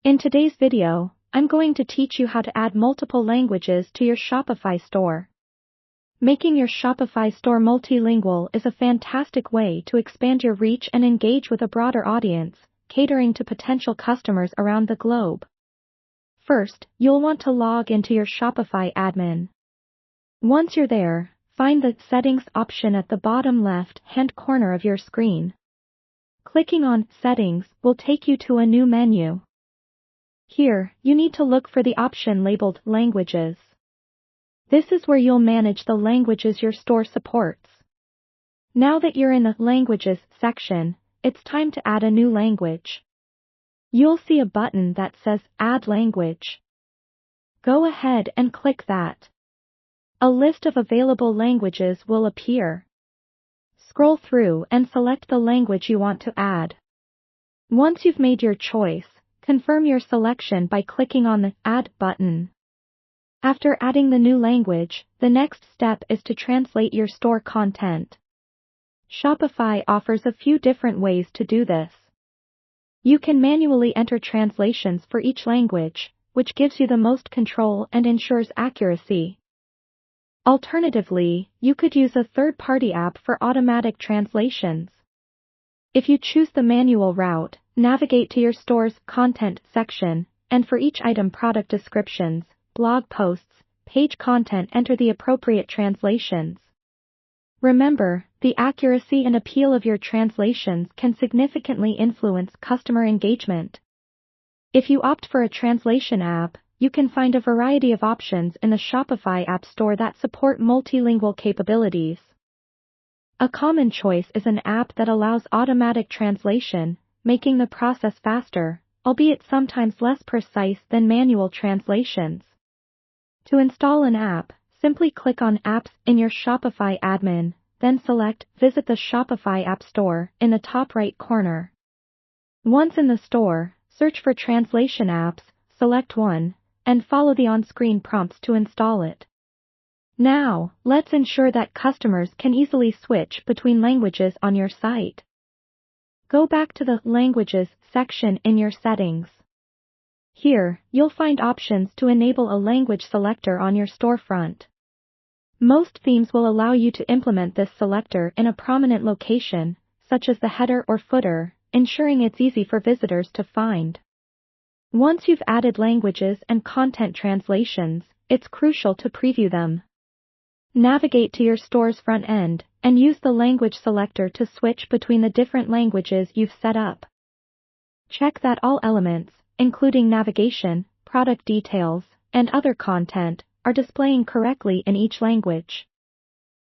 In today's video, I'm going to teach you how to add multiple languages to your Shopify store. Making your Shopify store multilingual is a fantastic way to expand your reach and engage with a broader audience, catering to potential customers around the globe. First, you'll want to log into your Shopify admin. Once you're there, find the Settings option at the bottom left-hand corner of your screen. Clicking on Settings will take you to a new menu. Here, you need to look for the option labeled Languages. This is where you'll manage the languages your store supports. Now that you're in the Languages section, it's time to add a new language. You'll see a button that says Add Language. Go ahead and click that. A list of available languages will appear. Scroll through and select the language you want to add. Once you've made your choice, confirm your selection by clicking on the Add button. After adding the new language, the next step is to translate your store content. Shopify offers a few different ways to do this. You can manually enter translations for each language, which gives you the most control and ensures accuracy. Alternatively, you could use a third-party app for automatic translations. If you choose the manual route, navigate to your store's Content section, and for each item product descriptions, blog posts, page content enter the appropriate translations. Remember, the accuracy and appeal of your translations can significantly influence customer engagement. If you opt for a translation app, you can find a variety of options in the Shopify App Store that support multilingual capabilities. A common choice is an app that allows automatic translation, making the process faster, albeit sometimes less precise than manual translations. To install an app, simply click on Apps in your Shopify admin, then select Visit the Shopify App Store in the top right corner. Once in the store, search for translation apps, select one, and follow the on-screen prompts to install it. Now, let's ensure that customers can easily switch between languages on your site. Go back to the Languages section in your settings. Here, you'll find options to enable a language selector on your storefront. Most themes will allow you to implement this selector in a prominent location, such as the header or footer, ensuring it's easy for visitors to find. Once you've added languages and content translations, it's crucial to preview them. Navigate to your store's front end, and use the language selector to switch between the different languages you've set up. Check that all elements, including navigation, product details, and other content, are displaying correctly in each language.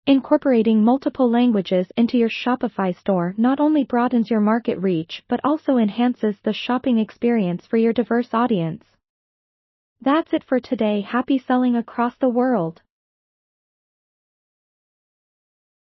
Incorporating multiple languages into your Shopify store not only broadens your market reach but also enhances the shopping experience for your diverse audience. That's it for today. Happy selling across the world!